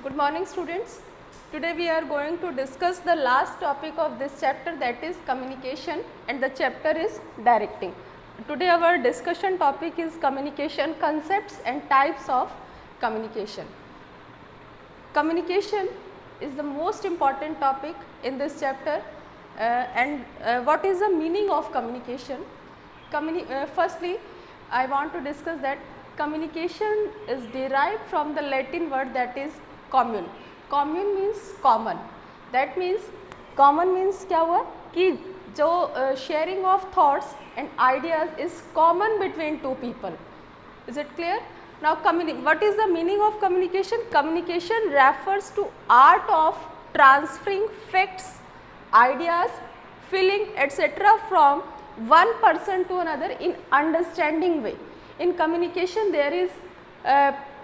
Good morning students. Today we are going to discuss the last topic of this chapter, that is communication, and the chapter is directing. Today our discussion topic is communication concepts and types of communication. Communication is the most important topic in this chapter and what is the meaning of communication? Firstly, I want to discuss that communication is derived from the Latin word that is commune. Commune means common. That means common means क्या हुआ कि जो sharing of thoughts and ideas is common between two people. Is it clear? Now what is the meaning of communication? Communication refers to art of transferring facts, ideas, feeling etc. from one person to another in understanding way. In communication there is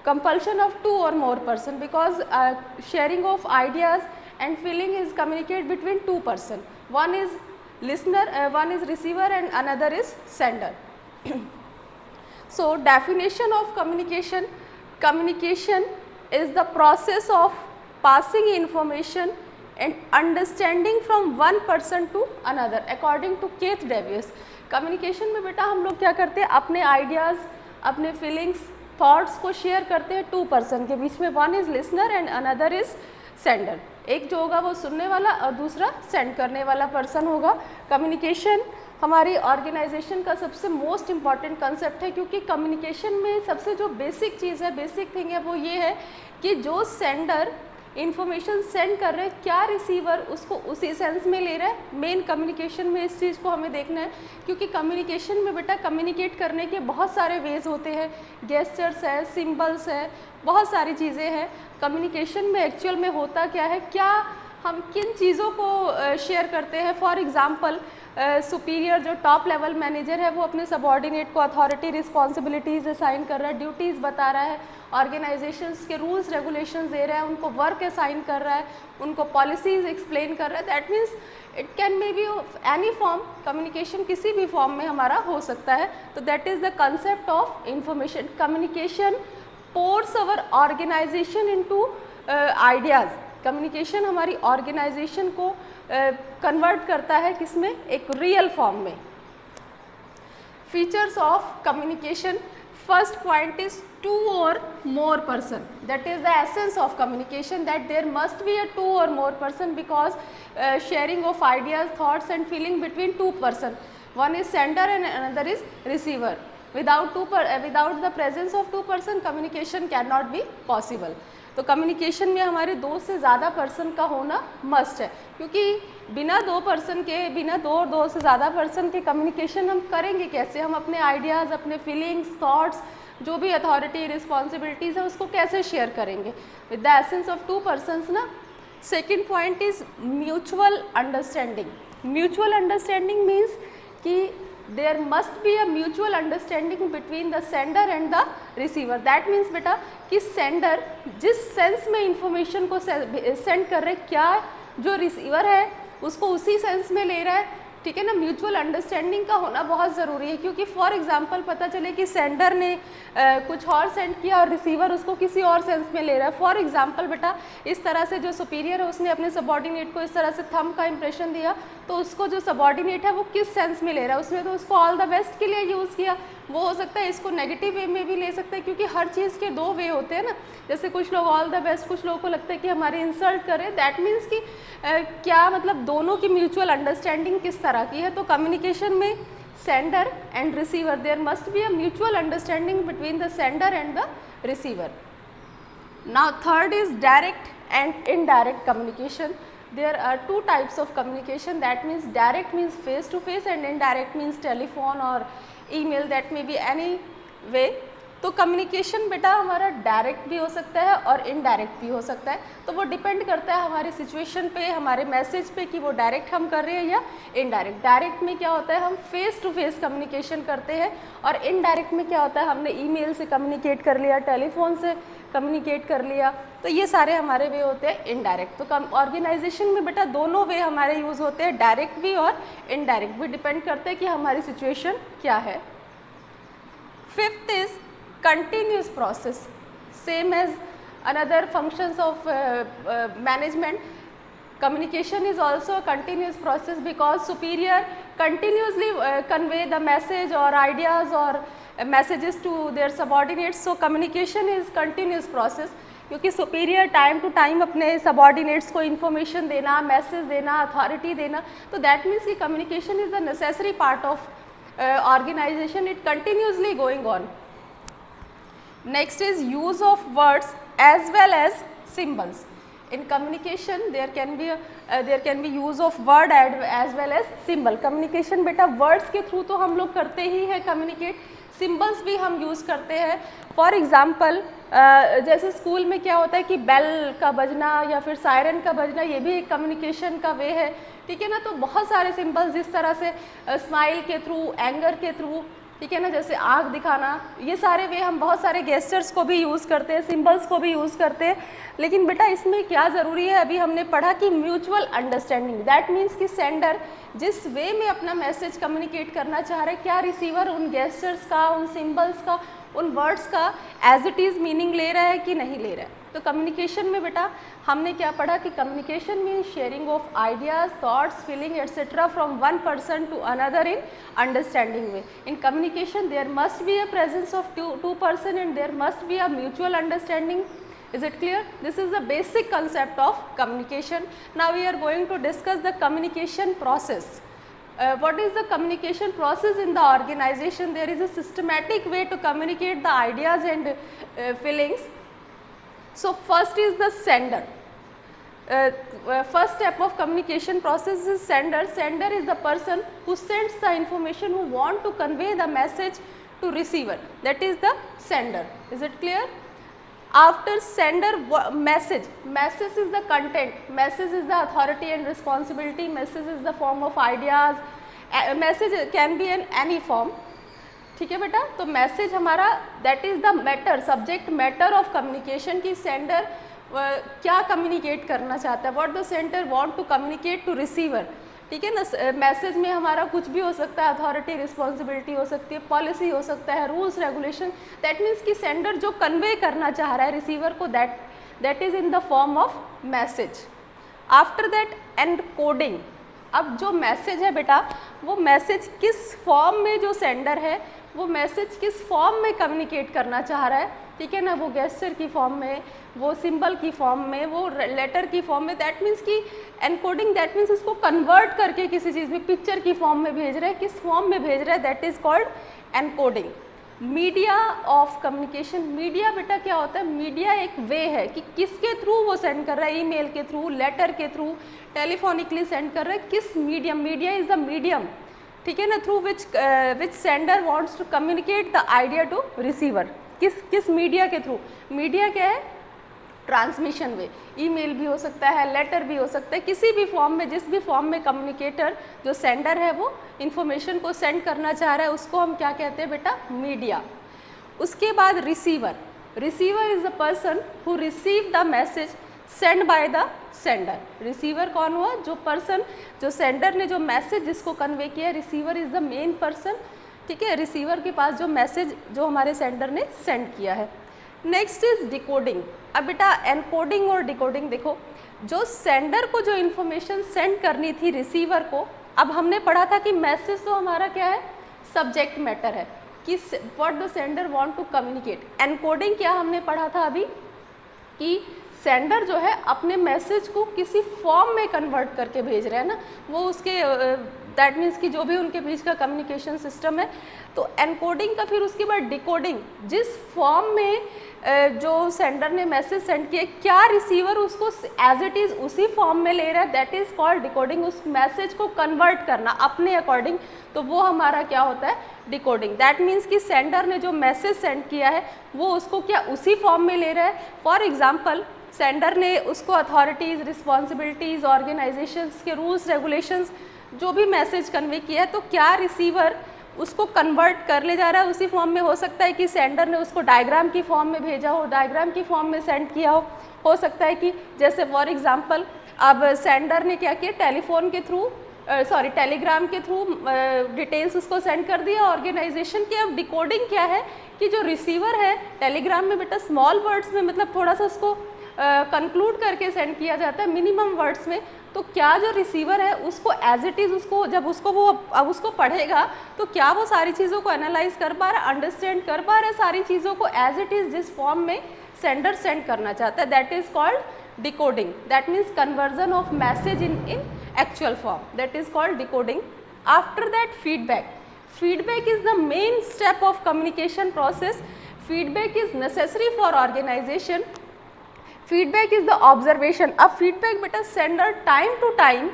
compulsion of two or more person, because sharing of ideas and feeling is communicated between two person. One is listener, one is receiver and another is sender. So definition of communication: communication is the process of passing information and understanding from one person to another according to Keith Davies. Communication में बेटा हम लोग क्या करते हैं, अपने ideas, अपने feelings, thoughts को शेयर करते हैं टू पर्सन के बीच में. One is listener and another is sender. एक जो होगा वो सुनने वाला और दूसरा सेंड करने वाला पर्सन होगा. कम्युनिकेशन हमारी ऑर्गेनाइजेशन का सबसे मोस्ट इम्पॉर्टेंट कंसेप्ट है, क्योंकि कम्युनिकेशन में सबसे जो बेसिक चीज़ है, बेसिक थिंग है, वो ये है कि जो सेंडर इन्फॉर्मेशन सेंड कर रहे हैं, क्या रिसीवर उसको उसी सेंस में ले रहा है. मेन कम्युनिकेशन में इस चीज़ को हमें देखना है, क्योंकि कम्युनिकेशन में बेटा कम्युनिकेट करने के बहुत सारे वेज होते हैं. गेस्चर्स है, सिंबल्स है, बहुत सारी चीज़ें हैं. कम्युनिकेशन में एक्चुअल में होता क्या है, क्या हम किन चीज़ों को शेयर करते हैं. फॉर एग्ज़ाम्पल सुपीरियर जो टॉप लेवल मैनेजर है वो अपने सबॉर्डिनेट को अथॉरिटी रिस्पॉन्सिबिलिटीज़ असाइन कर रहा है, ड्यूटीज़ बता रहा है, ऑर्गेनाइजेशंस के रूल्स रेगुलेशंस दे रहा है, उनको वर्क असाइन कर रहा है, उनको पॉलिसीज़ एक्सप्लेन कर रहा है. That means it can may be any form. Communication किसी भी फॉर्म में हमारा हो सकता है. तो that is the concept of information. Communication pours our organisation into ideas. Communication हमारी ऑर्गेनाइजेशन को कन्वर्ट करता है किसमें, एक रियल फॉर्म में. Features of communication. First point is two और more person. That is the essence of communication, that there must be a two और more person, because sharing of ideas, thoughts and feeling between two person. One is sender and another is receiver. without the presence of two person communication cannot be possible. तो communication में हमारे दो से ज़्यादा person का होना must है, क्योंकि बिना दो पर्सन के, बिना दो से ज़्यादा पर्सन के कम्युनिकेशन हम करेंगे कैसे. हम अपने आइडियाज़, अपने फीलिंग्स, थॉट्स, जो भी अथॉरिटी रिस्पॉन्सिबिलिटीज़ है उसको कैसे शेयर करेंगे with the essence of two persons ना. Second point is mutual understanding. Mutual understanding means कि there must be a mutual understanding between the sender and the receiver. that means बेटा कि sender जिस sense में information को send कर रहे, क्या जो रिसीवर है उसको उसी सेंस में ले रहा है. ठीक है ना. म्यूचुअल अंडरस्टैंडिंग का होना बहुत ज़रूरी है, क्योंकि फॉर एग्जांपल पता चले कि सेंडर ने कुछ और सेंड किया और रिसीवर उसको किसी और सेंस में ले रहा है. फॉर एग्जांपल बेटा इस तरह से जो सुपीरियर है उसने अपने सबॉर्डिनेट को इस तरह से थंब का इंप्रेशन दिया, तो उसको जो सबॉर्डिनेट है वो किस सेंस में ले रहा है. उसने तो उसको ऑल द बेस्ट के लिए यूज़ किया. वो हो सकता है इसको नेगेटिव वे में भी ले सकते हैं, क्योंकि हर चीज़ के दो वे होते हैं ना. जैसे कुछ लोग ऑल द बेस्ट, कुछ लोगों को लगता है कि हमारी इंसल्ट करें. दैट मीन्स कि क्या मतलब दोनों की म्यूचुअल अंडरस्टैंडिंग किस तरह की है. तो कम्युनिकेशन में sender and receiver, there must be a mutual understanding between the sender and the receiver. Now third is direct and indirect communication. There are two types of communication. That means direct means face to face and indirect means telephone or email. That may be any way. तो communication बेटा हमारा direct भी हो सकता है और indirect भी हो सकता है. तो वो डिपेंड करता है हमारी सिचुएशन पे, हमारे मैसेज पे कि वो डायरेक्ट हम कर रहे हैं या इनडायरेक्ट. डायरेक्ट में क्या होता है, हम फेस टू फेस कम्युनिकेशन करते हैं, और इनडायरेक्ट में क्या होता है, हमने ईमेल से कम्युनिकेट कर लिया, टेलीफोन से कम्युनिकेट कर लिया. तो ये सारे हमारे वे होते हैं इनडायरेक्ट. तो ऑर्गेनाइजेशन में बेटा दोनों वे हमारे यूज़ होते हैं, डायरेक्ट भी और इनडायरेक्ट भी. डिपेंड करते हैं कि हमारी सिचुएशन क्या है. Fifth is continuous process, same as another functions of management. Communication is also a continuous process because superior continuously convey the message or ideas or messages to their subordinates. So communication is continuous process, क्योंकि superior time to time अपने subordinates को information देना, message देना, authority देना, तो that means कि communication is the necessary part of organisation, it continuously going on. Next is use of words as well as symbols. In communication there can be use of word as well as symbol. Communication बेटा words के through तो हम लोग करते ही है communicate, symbols भी हम use करते हैं. फॉर एग्ज़ाम्पल जैसे स्कूल में क्या होता है कि बेल का बजना या फिर सायरन का बजना, ये भी एक कम्युनिकेशन का वे है, ठीक है ना. तो बहुत सारे सिम्बल्स जिस तरह से स्माइल के थ्रू, एंगर के थ्रू, ठीक है ना, जैसे आँख दिखाना, ये सारे वे हम बहुत सारे गेस्चर्स को भी यूज़ करते हैं, सिंबल्स को भी यूज़ करते हैं. लेकिन बेटा इसमें क्या ज़रूरी है, अभी हमने पढ़ा कि म्यूचुअल अंडरस्टैंडिंग. दैट मीन्स कि सेंडर जिस वे में अपना मैसेज कम्युनिकेट करना चाह रहे हैं, क्या रिसीवर उन गेस्चर्स का, उन सिंबल्स का, उन वर्ड्स का एज इट इज़ मीनिंग ले रहा है कि नहीं ले रहा है. तो कम्युनिकेशन में बेटा हमने क्या पढ़ा कि communication means sharing of ideas, thoughts, feeling etcetera from one person to another in understanding way. In communication there must be a presence of two person and there must be a mutual understanding. Is it clear? This is the basic concept of communication. Now we are going to discuss the communication process. What is the communication process in the organization? There is a systematic way to communicate the ideas and feelings. So first is the sender. First step of communication process is sender. Sender is the person who sends the information, who want to convey the message to receiver. That is the sender. Is it clear? After sender, message is the content, message is the authority and responsibility, message is the form of ideas, message can be in any form. ठीक है बेटा. तो message हमारा that is the matter, subject matter of communication, की sender क्या communicate करना चाहता है, what the sender want to communicate to receiver. ठीक है ना. मैसेज में हमारा कुछ भी हो सकता है, अथॉरिटी, रिस्पॉन्सिबिलिटी हो सकती है, पॉलिसी हो सकता है, रूल्स, रेगुलेशन. दैट मीन्स कि सेंडर जो कन्वे करना चाह रहा है रिसीवर को, that is in the form of message. After that encoding. अब जो मैसेज है बेटा, वो मैसेज किस फॉर्म में जो सेंडर है वो मैसेज किस फॉर्म में कम्युनिकेट करना चाह रहा है, ठीक है ना. वो गेस्चर की फॉर्म में, वो सिंबल की फॉर्म में, वो लेटर की फॉर्म में. दैट मीन्स कि एनकोडिंग, दैट मीन्स उसको कन्वर्ट करके किसी चीज़ में, पिक्चर की फॉर्म में भेज रहा है, किस फॉर्म में भेज रहा है, that is called encoding. Media of communication. Media बेटा क्या होता है, मीडिया एक वे है कि किसके थ्रू वो सेंड कर रहा है, ईमेल के थ्रू, लेटर के थ्रू, टेलीफोनिकली सेंड कर रहा है, किस medium. Media is the medium, ठीक है ना, through which sender wants to communicate the idea to receiver. किस मीडिया के थ्रू. मीडिया क्या है, ट्रांसमिशन वे. ईमेल भी हो सकता है, लेटर भी हो सकता है, किसी भी फॉर्म में, जिस भी फॉर्म में कम्युनिकेटर जो सेंडर है वो इन्फॉर्मेशन को सेंड करना चाह रहा है, उसको हम क्या कहते हैं बेटा, मीडिया. उसके बाद receiver. Receiver is the person who receive the message send by the sender. Receiver कौन हुआ, जो पर्सन, जो सेंडर ने जो मैसेज जिसको कन्वे किया. Receiver is the main person, ठीक है, रिसीवर के पास जो मैसेज जो हमारे सेंडर ने सेंड किया है. Next is decoding. अब बेटा एनकोडिंग और डिकोडिंग देखो, जो सेंडर को जो इन्फॉर्मेशन सेंड करनी थी रिसीवर को, अब हमने पढ़ा था कि मैसेज तो हमारा क्या है, सब्जेक्ट मैटर है, कि what the sender want to communicate. Encoding क्या हमने पढ़ा था अभी, कि सेंडर जो है अपने मैसेज को किसी फॉर्म में कन्वर्ट करके भेज रहे हैं ना, वो उसके दैट मीन्स कि जो भी उनके बीच का कम्युनिकेशन सिस्टम है. तो एनकोडिंग का फिर उसके बाद डिकोडिंग. जिस फॉर्म में जो सेंडर ने मैसेज सेंड किया, क्या रिसीवर उसको एज इट इज़ उसी फॉर्म में ले रहा है, दैट इज़ कॉल्ड डिकोडिंग. उस मैसेज को कन्वर्ट करना अपने अकॉर्डिंग, तो वो हमारा क्या होता है, डिकोडिंग. दैट मीन्स कि सेंडर ने जो मैसेज सेंड किया है वो उसको क्या उसी फॉर्म में ले रहा है. फॉर एग्जाम्पल सेंडर ने उसको अथॉरिटीज़, रिस्पॉन्सिबिलिटीज़, ऑर्गेनाइजेशंस के रूल्स, रेगुलेशंस, जो भी मैसेज कन्वे किया है, तो क्या रिसीवर उसको कन्वर्ट कर ले जा रहा है उसी फॉर्म में. हो सकता है कि सेंडर ने उसको डायग्राम की फॉर्म में भेजा हो, डायग्राम की फॉर्म में सेंड किया हो सकता है कि जैसे फॉर एग्जांपल अब सेंडर ने क्या किया, टेलीफोन के थ्रू सॉरी टेलीग्राम के थ्रू डिटेल्स उसको सेंड कर दिया ऑर्गेनाइजेशन की। अब डिकोडिंग क्या है कि जो रिसीवर है टेलीग्राम में बेटा स्मॉल वर्ड्स में मतलब थोड़ा सा उसको कंक्लूड करके सेंड किया जाता है मिनिमम वर्ड्स में। तो क्या जो रिसीवर है उसको एज इट इज़ उसको जब उसको वो अब उसको पढ़ेगा तो क्या वो सारी चीज़ों को एनालाइज कर पा रहा है, अंडरस्टैंड कर पा रहा है सारी चीज़ों को एज इट इज़ जिस फॉर्म में सेंडर सेंड करना चाहता है। That is called decoding. That means conversion of message in actual form, that is called decoding. After that, feedback is the main step of communication process. Feedback is necessary for organization. Feedback is the observation. अब feedback बेटा sender time to time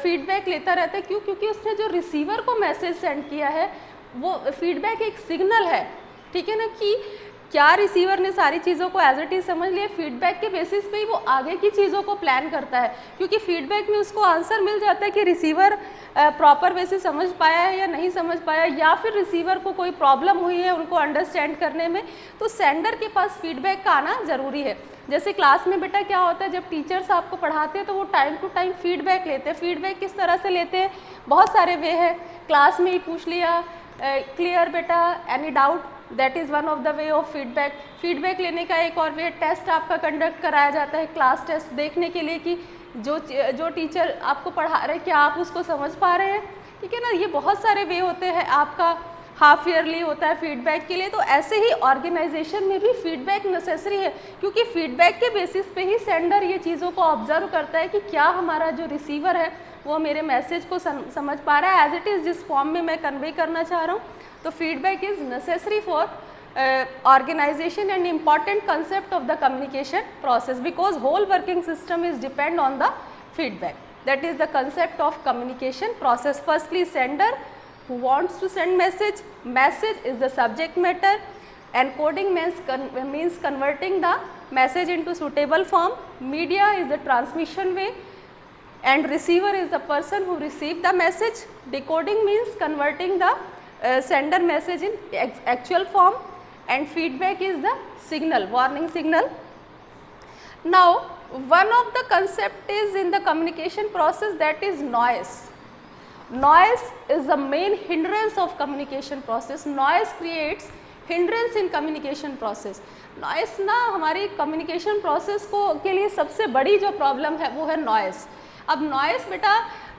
feedback लेता रहता है। क्यों? क्योंकि उसने जो receiver को message send किया है वो feedback एक signal है, ठीक है ना, कि क्या रिसीवर ने सारी चीज़ों को एज इट इज़ समझ लिया। फीडबैक के बेसिस पे ही वो आगे की चीज़ों को प्लान करता है, क्योंकि फीडबैक में उसको आंसर मिल जाता है कि रिसीवर प्रॉपर वे से समझ पाया है या नहीं समझ पाया, या फिर रिसीवर को कोई प्रॉब्लम हुई है उनको अंडरस्टैंड करने में। तो सेंडर के पास फीडबैक का आना ज़रूरी है। जैसे क्लास में बेटा क्या होता है, जब टीचर्स आपको पढ़ाते हैं तो वो टाइम टू टाइम फीडबैक लेते हैं। फीडबैक किस तरह से लेते हैं, बहुत सारे वे है। क्लास में ही पूछ लिया क्लियर बेटा, any doubt, that is one of the way of feedback. Feedback लेने का एक और वे, टेस्ट आपका कंडक्ट कराया जाता है, क्लास टेस्ट, देखने के लिए कि जो टीचर आपको पढ़ा रहे क्या आप उसको समझ पा रहे हैं, ठीक है ना। ये बहुत सारे वे होते हैं। आपका हाफ ईयरली होता है फीडबैक के लिए। तो ऐसे ही ऑर्गेनाइजेशन में भी फीडबैक नेसेसरी है, क्योंकि फीडबैक के बेसिस पे ही सेंडर ये चीज़ों को ऑब्जर्व करता है कि क्या हमारा जो रिसीवर है वो मेरे मैसेज को समझ पा रहा है एज इट इज़ जिस फॉर्म में मैं कन्वे करना चाह रहा हूँ। तो feedback is necessary for organization and important concept of the communication process, because whole working system is depend on the feedback. That is the concept of communication process. Firstly, sender who wants to send message is the subject matter. Encoding means converting the message into suitable form. Media is the transmission way, and receiver is the person who received the message. Decoding means converting the sender message in actual form, and feedback is the signal, warning signal. Now, one of the concept is in the communication process, that is noise. Noise is the main hindrance of communication process. Noise creates hindrance in communication process. Noise ना हमारी communication process को के लिए सबसे बड़ी जो problem है वो है noise. अब नॉइस बेटा,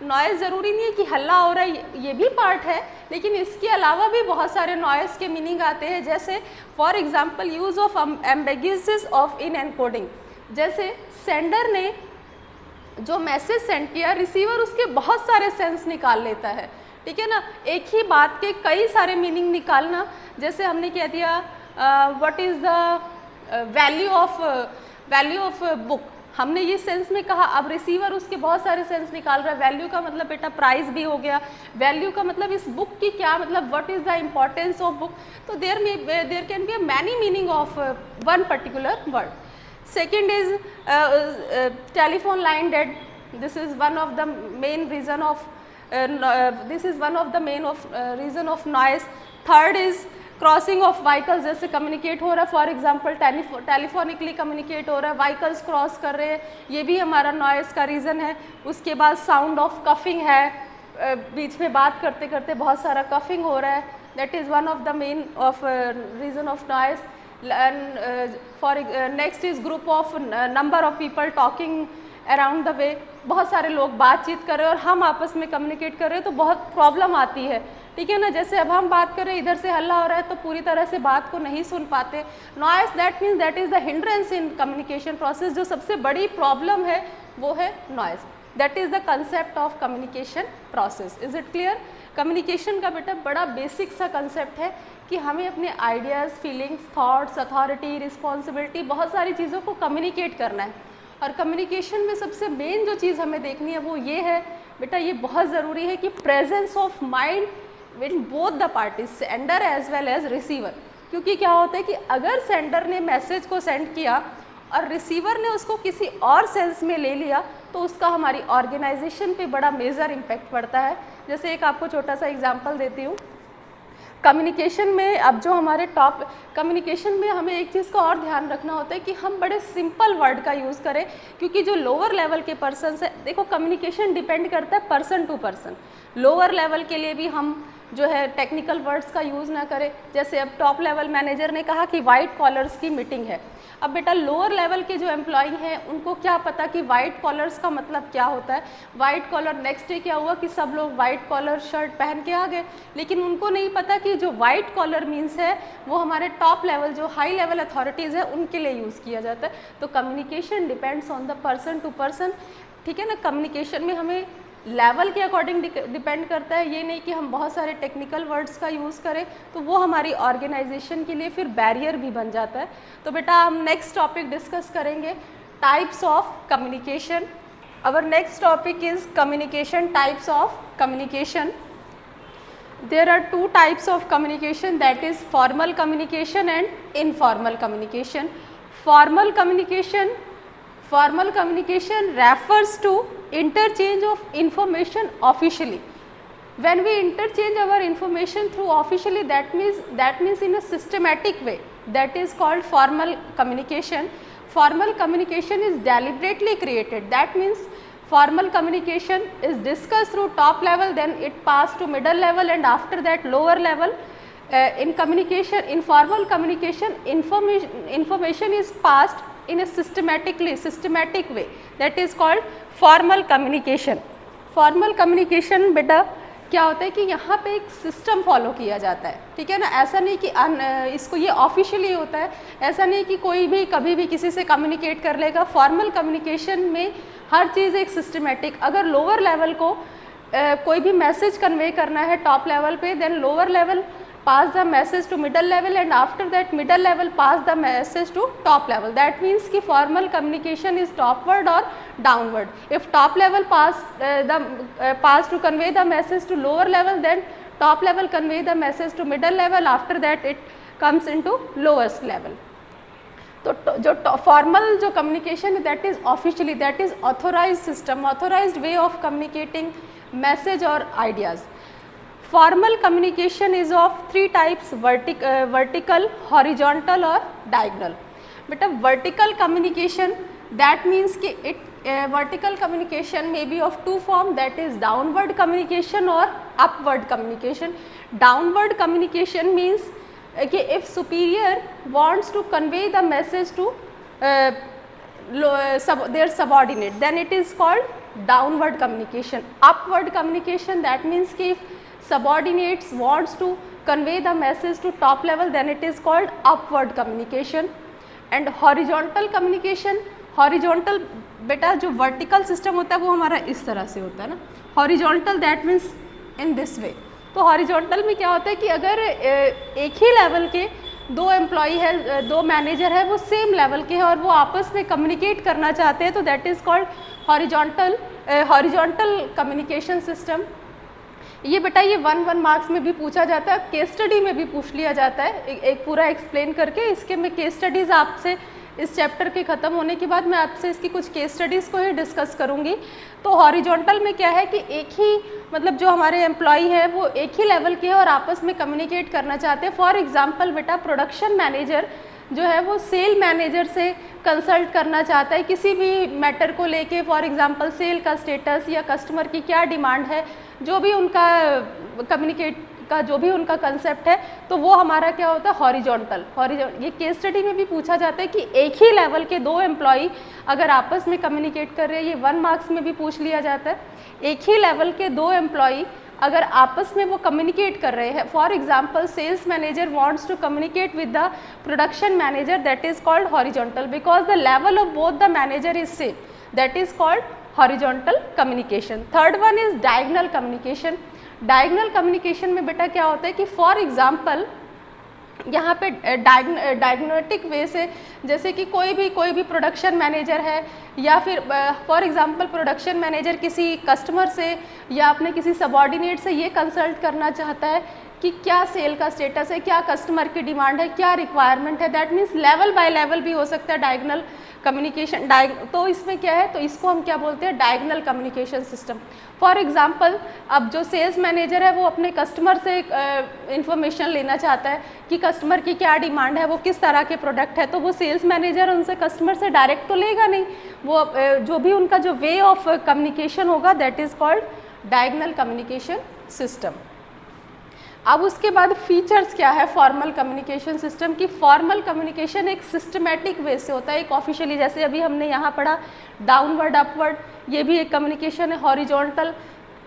नॉइस ज़रूरी नहीं है कि हल्ला हो रहा है, ये भी पार्ट है, लेकिन इसके अलावा भी बहुत सारे नॉइस के मीनिंग आते हैं। जैसे for example use of ambiguities of in encoding. जैसे सेंडर ने जो मैसेज सेंड किया, रिसीवर उसके बहुत सारे सेंस निकाल लेता है, ठीक है ना। एक ही बात के कई सारे मीनिंग निकालना, जैसे हमने कह दिया what is the value of book, हमने ये सेंस में कहा। अब रिसीवर उसके बहुत सारे सेंस निकाल रहा है। वैल्यू का मतलब बेटा प्राइस भी हो गया, वैल्यू का मतलब इस बुक की क्या मतलब, what is the importance of book. तो there can be many meaning of one particular word. Second is telephone line dead, this is one of the main reason of reason of noise. Third is crossing of vehicles, जैसे communicate हो रहा है, for example telephonically communicate हो रहा है, vehicles cross कर रहे हैं, ये भी हमारा नॉइस का रीज़न है। उसके बाद साउंड ऑफ कफिंग है, बीच में बात करते करते बहुत सारा कफिंग हो रहा है, that is one of the main of reason of noise. Next is group of number of people talking around the way, बहुत सारे लोग बातचीत कर रहे हैं और हम आपस में कम्युनिकेट कर रहे हैं तो बहुत प्रॉब्लम आती है, ठीक है ना। जैसे अब हम बात कर रहे हैं, इधर से हल्ला हो रहा है तो पूरी तरह से बात को नहीं सुन पाते। Noise that means that is the hindrance in communication process. जो सबसे बड़ी प्रॉब्लम है वो है noise. That is the concept of communication process. Is it clear? Communication का बेटा बड़ा बेसिक सा कंसेप्ट है कि हमें अपने ideas, feelings, thoughts, authority, responsibility, बहुत सारी चीज़ों को कम्युनिकेट करना है। और कम्युनिकेशन में सबसे मेन जो चीज़ हमें देखनी है वो ये है बेटा, ये बहुत ज़रूरी है कि presence of mind win both the parties, sender as well as receiver. क्योंकि क्या होता है कि अगर सेंडर ने मैसेज को सेंड किया और रिसीवर ने उसको किसी और सेंस में ले लिया तो उसका हमारी ऑर्गेनाइजेशन पे बड़ा मेजर इम्पैक्ट पड़ता है। जैसे एक आपको छोटा सा एग्जांपल देती हूँ। कम्युनिकेशन में अब जो हमारे टॉप कम्युनिकेशन में हमें एक चीज़ का और ध्यान रखना होता है कि हम बड़े सिंपल वर्ड का यूज़ करें, क्योंकि जो लोअर लेवल के पर्सन है, देखो कम्युनिकेशन डिपेंड करता है person to person. Lower level के लिए भी हम जो है टेक्निकल वर्ड्स का यूज़ ना करें। जैसे अब टॉप लेवल मैनेजर ने कहा कि वाइट कॉलर्स की मीटिंग है, अब बेटा लोअर लेवल के जो एम्प्लॉई हैं उनको क्या पता कि वाइट कॉलर्स का मतलब क्या होता है। वाइट कॉलर नेक्स्ट डे क्या हुआ कि सब लोग वाइट कॉलर शर्ट पहन के आ गए, लेकिन उनको नहीं पता कि जो वाइट कॉलर मीन्स है वो हमारे टॉप लेवल जो हाई लेवल अथॉरिटीज़ है उनके लिए यूज़ किया जाता है। तो communication depends on the person to person, ठीक है ना। कम्युनिकेशन में हमें लेवल के अकॉर्डिंग डिपेंड करता है, ये नहीं कि हम बहुत सारे टेक्निकल वर्ड्स का यूज़ करें तो वो हमारी ऑर्गेनाइजेशन के लिए फिर बैरियर भी बन जाता है। तो बेटा हम नेक्स्ट टॉपिक डिस्कस करेंगे, types of communication. Our next topic is communication, types of communication. There are two types of communication, that is formal communication and informal communication. Formal communication refers to interchange of information officially. When we interchange our information through officially, that means in a systematic way, that is called formal communication. Formal communication is deliberately created, that means formal communication is discussed through top level, then it passed to middle level and after that lower level. In formal communication, information is passed in a systematic way, that is called formal communication. Formal communication बेटा क्या होता है कि यहाँ पे एक system follow किया जाता है, ठीक है ना। ऐसा नहीं कि इसको ये ऑफिशियली होता है, ऐसा नहीं कि कोई भी कभी भी किसी से कम्युनिकेट कर लेगा। फॉर्मल कम्युनिकेशन में हर चीज़ एक सिस्टमेटिक, अगर लोअर लेवल को कोई भी मैसेज कन्वे करना है टॉप लेवल पे, then lower level pass the message to middle level and after that middle level pass the message to top level. That means कि formal communication is topward or downward. If top level pass to convey the message to lower level, then top level convey the message to middle level, after that it comes into lowest level. तो जो formal जो communication है that is officially, that is authorised system, authorised way of communicating message और ideas. Formal communication is of three types, vertical, horizontal और diagonal. बेटा vertical communication that means कि vertical communication may be of two form, that is downward communication or upward communication. Downward communication means कि if superior wants to convey the message to their subordinate, then it is called downward communication. Upward communication that means कि if subordinates wants to convey the message to top level, then it is called upward communication. And horizontal communication, horizontal बेटा जो vertical system होता है वो हमारा इस तरह से होता है ना, horizontal that means in this way. तो horizontal में क्या होता है कि अगर एक ही लेवल के दो एम्प्लॉई है, दो मैनेजर है, वो सेम लेवल के हैं और वो आपस में कम्युनिकेट करना चाहते हैं, तो that is called horizontal communication system. ये बेटा ये 1 मार्क्स में भी पूछा जाता है, केस स्टडी में भी पूछ लिया जाता है, एक पूरा एक्सप्लेन करके. इसके मैं केस स्टडीज़ आपसे इस चैप्टर के ख़त्म होने के बाद मैं आपसे इसकी कुछ केस स्टडीज़ को ही डिस्कस करूँगी. तो हॉरिजॉन्टल में क्या है कि एक ही मतलब जो हमारे एम्प्लॉई हैं वो एक ही लेवल के हैं और आपस में कम्युनिकेट करना चाहते हैं. फॉर एग्जांपल बेटा प्रोडक्शन मैनेजर जो है वो सेल मैनेजर से कंसल्ट करना चाहता है किसी भी मैटर को लेके. फॉर एग्जांपल सेल का स्टेटस या कस्टमर की क्या डिमांड है, जो भी उनका कम्युनिकेट का जो भी उनका कंसेप्ट है, तो वो हमारा क्या होता है हॉरिजॉन्टल. ये केस स्टडी में भी पूछा जाता है कि एक ही लेवल के दो एम्प्लॉई अगर आपस में कम्युनिकेट कर रहे हैं, ये 1 मार्क्स में भी पूछ लिया जाता है. एक ही लेवल के दो एम्प्लॉई अगर आपस में वो कम्युनिकेट कर रहे हैं, for example sales manager wants to communicate with the production manager, that is called horizontal because the level of both the manager is same, that is called horizontal communication. Third one is diagonal communication. Diagonal communication में बेटा क्या होता है कि for example यहाँ पे diagnostic वे से, जैसे कि कोई भी प्रोडक्शन मैनेजर है या फिर फॉर एग्जांपल प्रोडक्शन मैनेजर किसी कस्टमर से या अपने किसी सबऑर्डिनेट से ये कंसल्ट करना चाहता है कि क्या सेल का स्टेटस है, क्या कस्टमर की डिमांड है, क्या रिक्वायरमेंट है. That means level by level भी हो सकता है डायगोनल कम्युनिकेशन तो इसमें क्या है, तो इसको हम क्या बोलते हैं, diagonal communication system. For example, अब जो सेल्स मैनेजर है वो अपने कस्टमर से इंफॉर्मेशन लेना चाहता है कि कस्टमर की क्या डिमांड है, वो किस तरह के प्रोडक्ट है, तो वो सेल्स मैनेजर उनसे कस्टमर से डायरेक्ट तो लेगा नहीं, वो जो भी उनका जो वे ऑफ कम्युनिकेशन होगा that is called diagonal communication system. अब उसके बाद फीचर्स क्या है फॉर्मल कम्युनिकेशन सिस्टम की। फॉर्मल कम्युनिकेशन एक सिस्टमेटिक वे से होता है, एक ऑफिशियली, जैसे अभी हमने यहाँ पढ़ा डाउनवर्ड अपवर्ड, ये भी एक कम्युनिकेशन है। हॉरिजॉन्टल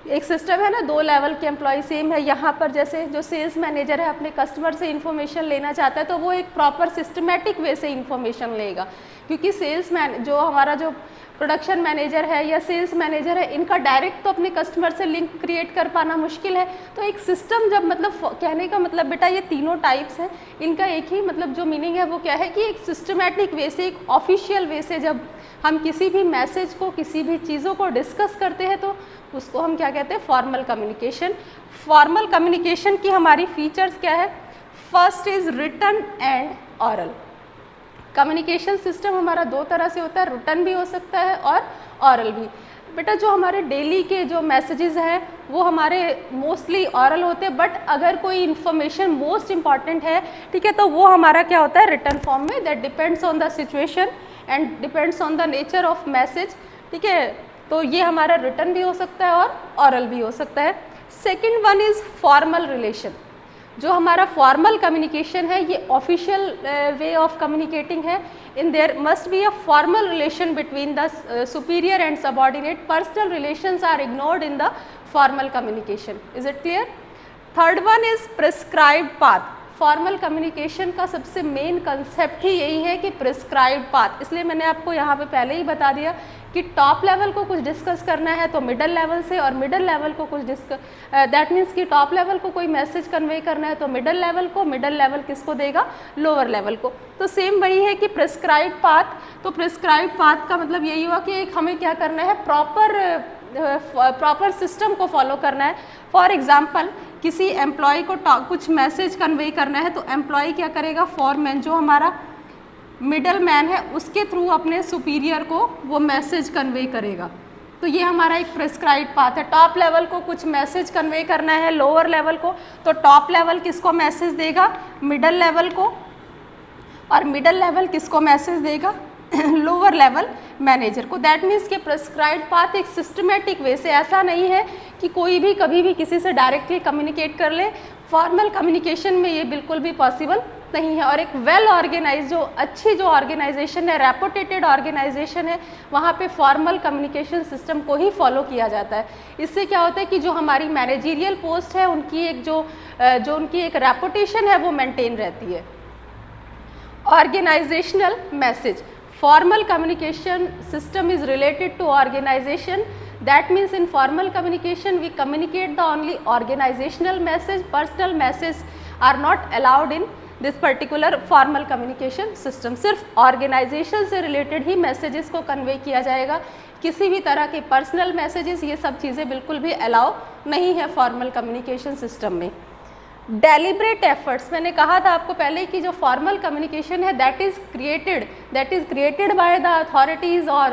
एक सिस्टम है ना, 2 लेवल के एम्प्लॉय सेम है। यहाँ पर जैसे जो सेल्स मैनेजर है अपने कस्टमर से इन्फॉर्मेशन लेना चाहता है तो वो एक प्रॉपर सिस्टमेटिक वे से इन्फॉर्मेशन लेगा, क्योंकि जो हमारा जो प्रोडक्शन मैनेजर है या सेल्स मैनेजर है, इनका डायरेक्ट तो अपने कस्टमर से लिंक क्रिएट कर पाना मुश्किल है। तो एक सिस्टम जब मतलब कहने का मतलब बेटा ये तीनों टाइप्स हैं, इनका एक ही मतलब जो मीनिंग है वो क्या है कि एक सिस्टमैटिक वे से, एक ऑफिशियल वे से जब हम किसी भी मैसेज को, किसी भी चीज़ों को डिस्कस करते हैं तो उसको हम क्या कहते हैं, फॉर्मल कम्युनिकेशन। फॉर्मल कम्युनिकेशन की हमारी फीचर्स क्या है, first is written and oral. Communication system हमारा 2 तरह से होता है, रिटन भी हो सकता है और ऑरल भी। बेटा जो हमारे डेली के जो मैसेजेस हैं वो हमारे मोस्टली ऑरल होते हैं, बट अगर कोई इन्फॉर्मेशन मोस्ट इम्पॉर्टेंट है, ठीक है, तो वो हमारा क्या होता है, रिटन फॉर्म में। That depends on the situation and depends on the nature of message, ठीक है। तो ये हमारा रिटन भी हो सकता है और ऑरल भी हो सकता है। Second one is formal relation. जो हमारा फॉर्मल कम्युनिकेशन है ये ऑफिशियल वे ऑफ कम्युनिकेटिंग है। In there must be a formal relation between the superior and subordinate. Personal relations are ignored in the formal communication. Is it clear? Third one is prescribed path. Formal communication का सबसे main concept ही यही है कि prescribed path. इसलिए मैंने आपको यहाँ पे पहले ही बता दिया कि टॉप लेवल को कुछ डिस्कस करना है तो मिडल लेवल से, और मिडल लेवल को कुछ दैट मीन्स कि टॉप लेवल को कोई मैसेज कन्वे करना है तो मिडल लेवल को, मिडल लेवल किसको देगा, लोअर लेवल को। तो सेम वही है कि प्रिस्क्राइब्ड पाथ। तो प्रिस्क्राइब्ड पाथ का मतलब यही हुआ कि एक हमें क्या करना है, प्रॉपर सिस्टम को फॉलो करना है। फॉर एग्जाम्पल, किसी एम्प्लॉय को कुछ मैसेज कन्वे करना है तो एम्प्लॉय क्या करेगा, फॉरमैन जो हमारा मिडल मैन है उसके थ्रू अपने सुपीरियर को वो मैसेज कन्वे करेगा। तो ये हमारा एक प्रिस्क्राइब्ड पाथ है। टॉप लेवल को कुछ मैसेज कन्वे करना है लोअर लेवल को, तो टॉप लेवल किसको मैसेज देगा, मिडल लेवल को, और मिडल लेवल किसको मैसेज देगा, लोअर लेवल मैनेजर को। दैट मीन्स कि प्रिस्क्राइब्ड पाथ एक सिस्टमेटिक वे से, ऐसा नहीं है कि कोई भी कभी भी किसी से डायरेक्टली कम्युनिकेट कर ले। फॉर्मल कम्युनिकेशन में ये बिल्कुल भी पॉसिबल नहीं है। और एक वेल ऑर्गेनाइज, जो अच्छी जो ऑर्गेनाइजेशन है, रेपुटेटेड ऑर्गेनाइजेशन है, वहाँ पे फॉर्मल कम्युनिकेशन सिस्टम को ही फॉलो किया जाता है। इससे क्या होता है कि जो हमारी मैनेजरियल पोस्ट है उनकी एक जो उनकी एक रेपुटेशन है वो मेंटेन रहती है। Organisational message. Formal communication system is related to organization. That means in formal communication we communicate the only organizational message. Personal message are not allowed in this particular formal communication system. सिर्फ organization से related ही messages को convey किया जाएगा। किसी भी तरह के personal messages ये सब चीज़ें बिल्कुल भी allow नहीं है formal communication system में। डेलिब्रेट एफर्ट्स, मैंने कहा था आपको पहले कि जो फॉर्मल कम्युनिकेशन है that is created by the authorities और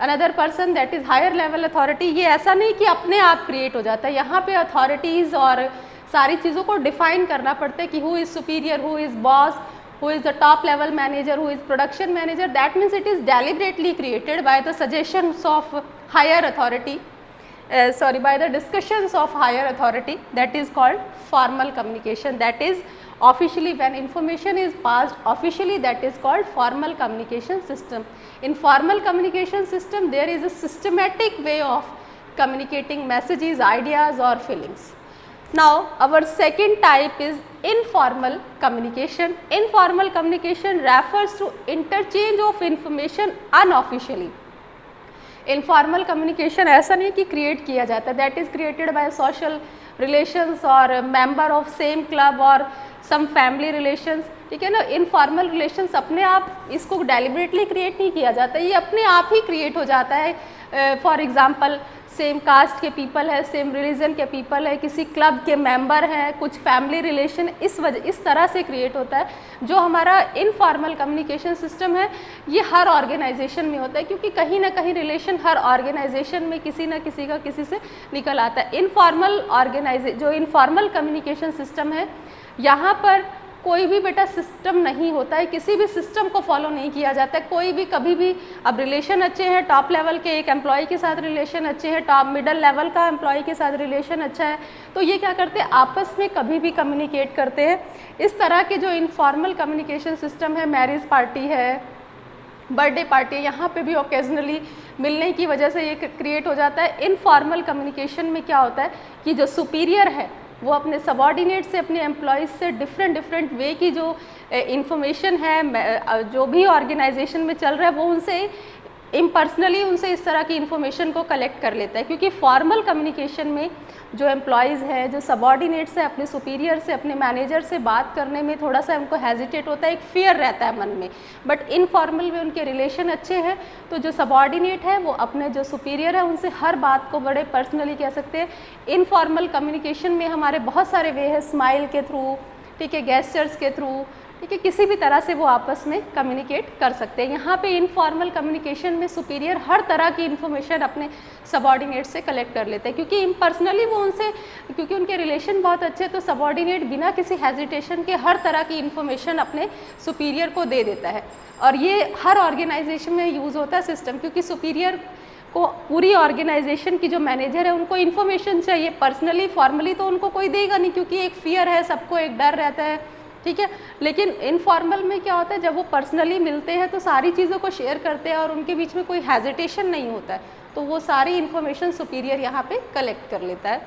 another person that is higher level authority. ये ऐसा नहीं कि अपने आप क्रिएट हो जाता है, यहाँ पे अथॉरिटीज़ और सारी चीज़ों को डिफाइन करना पड़ता है कि who is superior, who is boss, who is the top level manager, who is production manager. That means it is deliberately created by the suggestions of higher authority, by the discussions of higher authority. That is called formal communication. That is officially, when information is passed officially, that is called formal communication system. In formal communication system there is a systematic way of communicating messages, ideas or feelings. Now our second type is informal communication. Informal communication refers to interchange of information unofficially. Informal communication ऐसा नहीं कि create किया जाता है, that is created by social relations or member of same club or some family relations. ठीक है ना, informal relations अपने आप इसको डेलिबरेटली क्रिएट नहीं किया जाता, ये अपने आप ही क्रिएट हो जाता है. फॉर एग्जांपल सेम कास्ट के पीपल है, सेम रिलीजन के पीपल है, किसी क्लब के मेंबर हैं, कुछ फैमिली रिलेशन इस तरह से क्रिएट होता है। जो हमारा इनफॉर्मल कम्युनिकेशन सिस्टम है ये हर ऑर्गेनाइजेशन में होता है, क्योंकि कहीं ना कहीं रिलेशन हर ऑर्गेनाइजेशन में किसी न किसी का किसी से निकल आता है। जो इनफॉर्मल कम्युनिकेशन सिस्टम है यहाँ पर कोई भी बेटा सिस्टम नहीं होता है, किसी भी सिस्टम को फॉलो नहीं किया जाता है, कोई भी कभी भी। अब रिलेशन अच्छे हैं, टॉप लेवल के एक एम्प्लॉय के साथ रिलेशन अच्छे हैं, टॉप मिडल लेवल का एम्प्लॉय के साथ रिलेशन अच्छा है, तो ये क्या करते हैं, आपस में कभी भी कम्युनिकेट करते हैं। इस तरह के जो इनफॉर्मल कम्युनिकेशन सिस्टम है, मैरिज पार्टी है, बर्थडे पार्टी, यहाँ पे भी ओकेजनली मिलने की वजह से ये क्रिएट हो जाता है। इनफॉर्मल कम्युनिकेशन में क्या होता है कि जो सुपीरियर है वो अपने सबॉर्डिनेट से, अपने एम्प्लॉयज़ से डिफरेंट वे की जो इंफॉर्मेशन है, जो भी ऑर्गेनाइजेशन में चल रहा है, वो उनसे इम्पर्सनली उनसे इस तरह की इन्फॉर्मेशन को कलेक्ट कर लेता है। क्योंकि फॉर्मल कम्युनिकेशन में जो एम्प्लॉयज़ हैं, जो सबॉर्डिनेट से, अपने सुपीरियर से, अपने मैनेजर से बात करने में थोड़ा सा उनको हेजिटेट होता है, एक फियर रहता है मन में। बट इनफॉर्मल में उनके रिलेशन अच्छे हैं, तो जो सबॉर्डिनेट है वो अपने जो सुपीरियर है उनसे हर बात को बड़े पर्सनली कह सकते हैं। इनफॉर्मल कम्युनिकेशन में हमारे बहुत सारे वे हैं, स्माइल के थ्रू, ठीक है, गेस्चर्स के थ्रू, ठीक है, किसी भी तरह से वो आपस में कम्युनिकेट कर सकते हैं। यहाँ पे इनफॉर्मल कम्युनिकेशन में सुपीरियर हर तरह की इन्फॉर्मेशन अपने सबॉर्डिनेट से कलेक्ट कर लेते हैं, क्योंकि इम्पर्सनली वो उनसे, क्योंकि उनके रिलेशन बहुत अच्छे हैं, तो सबॉर्डिनेट बिना किसी हेजिटेशन के हर तरह की इन्फॉर्मेशन अपने सुपीरियर को दे देता है। और ये हर ऑर्गेनाइजेशन में यूज़ होता है सिस्टम, क्योंकि सुपीरियर को पूरी ऑर्गेनाइजेशन की जो मैनेजर है उनको इन्फॉर्मेशन चाहिए पर्सनली, फॉर्मली तो उनको कोई देगा नहीं, क्योंकि एक फियर है, सबको एक डर रहता है, ठीक है। लेकिन इनफॉर्मल में क्या होता है, जब वो पर्सनली मिलते हैं तो सारी चीज़ों को शेयर करते हैं और उनके बीच में कोई हेजिटेशन नहीं होता है, तो वो सारी इन्फॉर्मेशन सुपीरियर यहाँ पे कलेक्ट कर लेता है।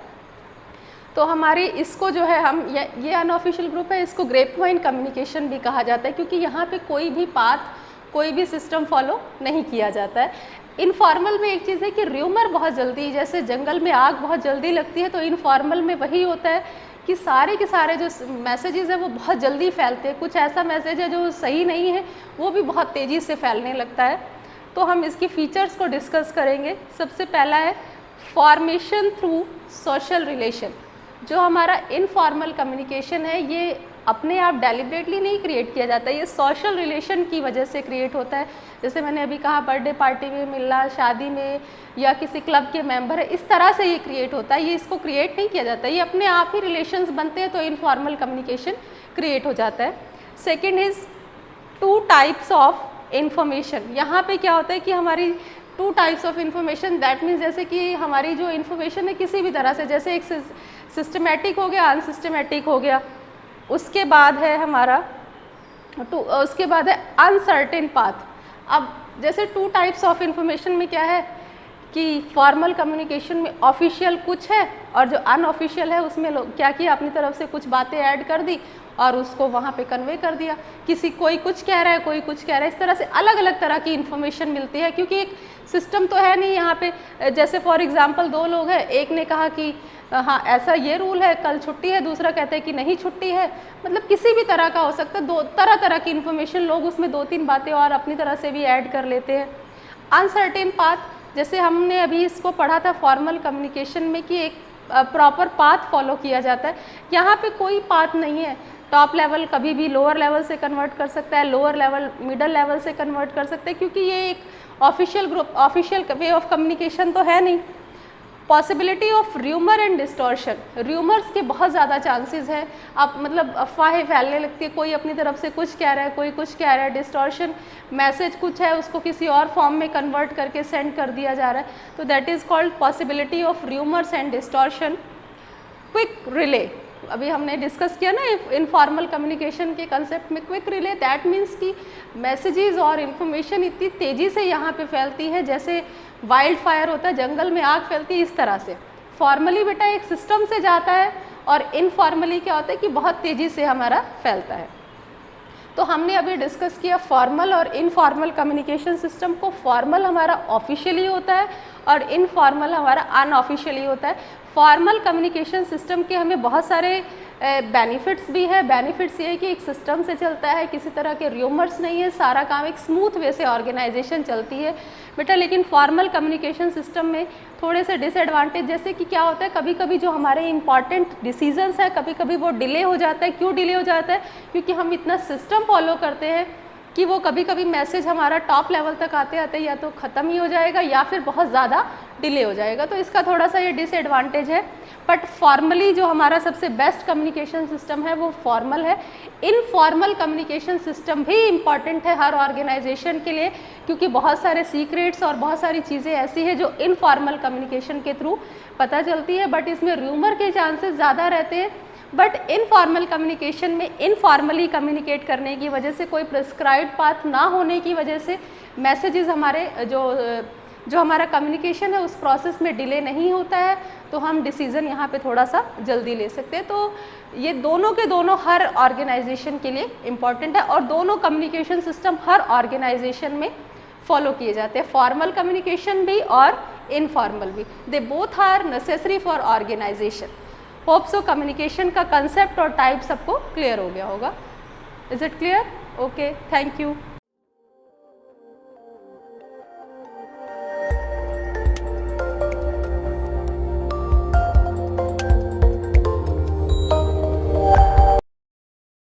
तो हमारे इसको जो है हम ये अनऑफिशियल ग्रुप है, इसको ग्रेप वाइन कम्युनिकेशन भी कहा जाता है, क्योंकि यहाँ पे कोई भी पाथ, कोई भी सिस्टम फॉलो नहीं किया जाता है। इनफॉर्मल में एक चीज़ है कि र्यूमर बहुत जल्दी, जैसे जंगल में आग बहुत जल्दी लगती है, तो इनफॉर्मल में वही होता है कि सारे के सारे जो मैसेजेस हैं वो बहुत जल्दी फैलते हैं। कुछ ऐसा मैसेज है जो सही नहीं है, वो भी बहुत तेज़ी से फैलने लगता है। तो हम इसकी फीचर्स को डिस्कस करेंगे। सबसे पहला है फॉर्मेशन थ्रू सोशल रिलेशन। जो हमारा इनफॉर्मल कम्युनिकेशन है ये अपने आप डेलिब्रेटली नहीं क्रिएट किया जाता है, ये सोशल रिलेशन की वजह से क्रिएट होता है। जैसे मैंने अभी कहा, बर्थडे पार्टी में मिलना, शादी में, या किसी क्लब के मेंबर है, इस तरह से ये क्रिएट होता है। ये इसको क्रिएट नहीं किया जाता, ये अपने आप ही रिलेशंस बनते हैं, तो इनफॉर्मल कम्युनिकेशन क्रिएट हो जाता है। Second is two types of information. यहाँ पे क्या होता है कि हमारी two types of information, that means जैसे कि हमारी जो इन्फॉर्मेशन है किसी भी तरह से, जैसे एक सिस्टमेटिक हो गया, अनसिस्टमेटिक हो गया। उसके बाद है हमारा उसके बाद है अनसर्टेन पाथ। अब जैसे टू टाइप्स ऑफ इंफॉर्मेशन में क्या है कि फॉर्मल कम्युनिकेशन में ऑफिशियल कुछ है और जो अनऑफिशियल है उसमें लोग क्या किया, अपनी तरफ से कुछ बातें ऐड कर दी और उसको वहाँ पे कन्वे कर दिया। कोई कुछ कह रहा है, कोई कुछ कह रहा है, इस तरह से अलग अलग तरह की इन्फॉर्मेशन मिलती है, क्योंकि एक सिस्टम तो है नहीं यहाँ पे। जैसे फॉर एग्जांपल दो लोग हैं, एक ने कहा कि हाँ ऐसा ये रूल है, कल छुट्टी है, दूसरा कहता है कि नहीं छुट्टी है। मतलब किसी भी तरह का हो सकता है, दो तरह की इन्फॉर्मेशन, लोग उसमें दो तीन बातें और अपनी तरह से भी ऐड कर लेते हैं। अनसर्टेन पाथ, जैसे हमने अभी इसको पढ़ा था फॉर्मल कम्युनिकेशन में कि एक प्रॉपर पाथ फॉलो किया जाता है। यहाँ पे कोई पाथ नहीं है। टॉप लेवल कभी भी लोअर लेवल से कन्वर्ट कर सकता है, लोअर लेवल मिडल लेवल से कन्वर्ट कर सकते हैं, क्योंकि ये एक official group, official way of communication तो है नहीं। Possibility of rumour and distortion, rumours के बहुत ज़्यादा चांसेस हैं। आप मतलब अफवाहें फैलने लगती है, कोई अपनी तरफ से कुछ कह रहा है, कोई कुछ कह रहा है। डिस्टॉर्शन, मैसेज कुछ है उसको किसी और फॉर्म में कन्वर्ट करके सेंड कर दिया जा रहा है, तो that is called possibility of rumours and distortion. Quick relay, अभी हमने डिस्कस किया ना इनफॉर्मल कम्युनिकेशन के कंसेप्ट में। क्विक रिले दैट मीन्स कि मैसेजेस और इन्फॉर्मेशन इतनी तेज़ी से यहाँ पे फैलती है जैसे वाइल्ड फायर होता है, जंगल में आग फैलती है, इस तरह से। फॉर्मली बेटा एक सिस्टम से जाता है और इनफॉर्मली क्या होता है कि बहुत तेज़ी से हमारा फैलता है। तो हमने अभी डिस्कस किया फॉर्मल और इनफॉर्मल कम्युनिकेशन सिस्टम को। फॉर्मल हमारा ऑफिशियली होता है और इनफॉर्मल हमारा अनऑफिशियली होता है। फॉर्मल कम्युनिकेशन सिस्टम के हमें बहुत सारे बेनिफिट्स भी है। बेनिफिट्स ये है कि एक सिस्टम से चलता है, किसी तरह के र्यूमर्स नहीं है, सारा काम एक स्मूथ वे से ऑर्गेनाइजेशन चलती है बेटा। लेकिन फॉर्मल कम्युनिकेशन सिस्टम में थोड़े से डिसएडवांटेज, जैसे कि क्या होता है, कभी कभी जो हमारे इंपॉर्टेंट डिसीजंस हैं कभी कभी वो डिले हो जाता है। क्यों डिले हो जाता है? क्योंकि हम इतना सिस्टम फॉलो करते हैं कि वो कभी कभी मैसेज हमारा टॉप लेवल तक आते आते या तो ख़त्म ही हो जाएगा या फिर बहुत ज़्यादा डिले हो जाएगा, तो इसका थोड़ा सा ये डिसएडवांटेज है। बट फॉर्मली जो हमारा सबसे बेस्ट कम्युनिकेशन सिस्टम है वो फॉर्मल है। इनफॉर्मल कम्युनिकेशन सिस्टम भी इम्पॉर्टेंट है हर ऑर्गेनाइजेशन के लिए, क्योंकि बहुत सारे सीक्रेट्स और बहुत सारी चीज़ें ऐसी है जो इनफॉर्मल कम्युनिकेशन के थ्रू पता चलती है, बट इसमें र्यूमर के चांसेस ज़्यादा रहते हैं। बट इनफॉर्मल कम्युनिकेशन में इनफॉर्मली कम्युनिकेट करने की वजह से, कोई प्रिस्क्राइब्ड पाथ ना होने की वजह से मैसेजेस हमारे जो हमारा कम्युनिकेशन है उस प्रोसेस में डिले नहीं होता है, तो हम डिसीज़न यहाँ पे थोड़ा सा जल्दी ले सकते हैं। तो ये दोनों के दोनों हर ऑर्गेनाइजेशन के लिए इम्पॉर्टेंट है और दोनों कम्युनिकेशन सिस्टम हर ऑर्गेनाइजेशन में फॉलो किए जाते हैं, फॉर्मल कम्युनिकेशन भी और इनफॉर्मल भी। They both are necessary for organisation. Hope so communication का कंसेप्ट और टाइप सबको क्लियर हो गया होगा। Is it clear? Okay, thank you.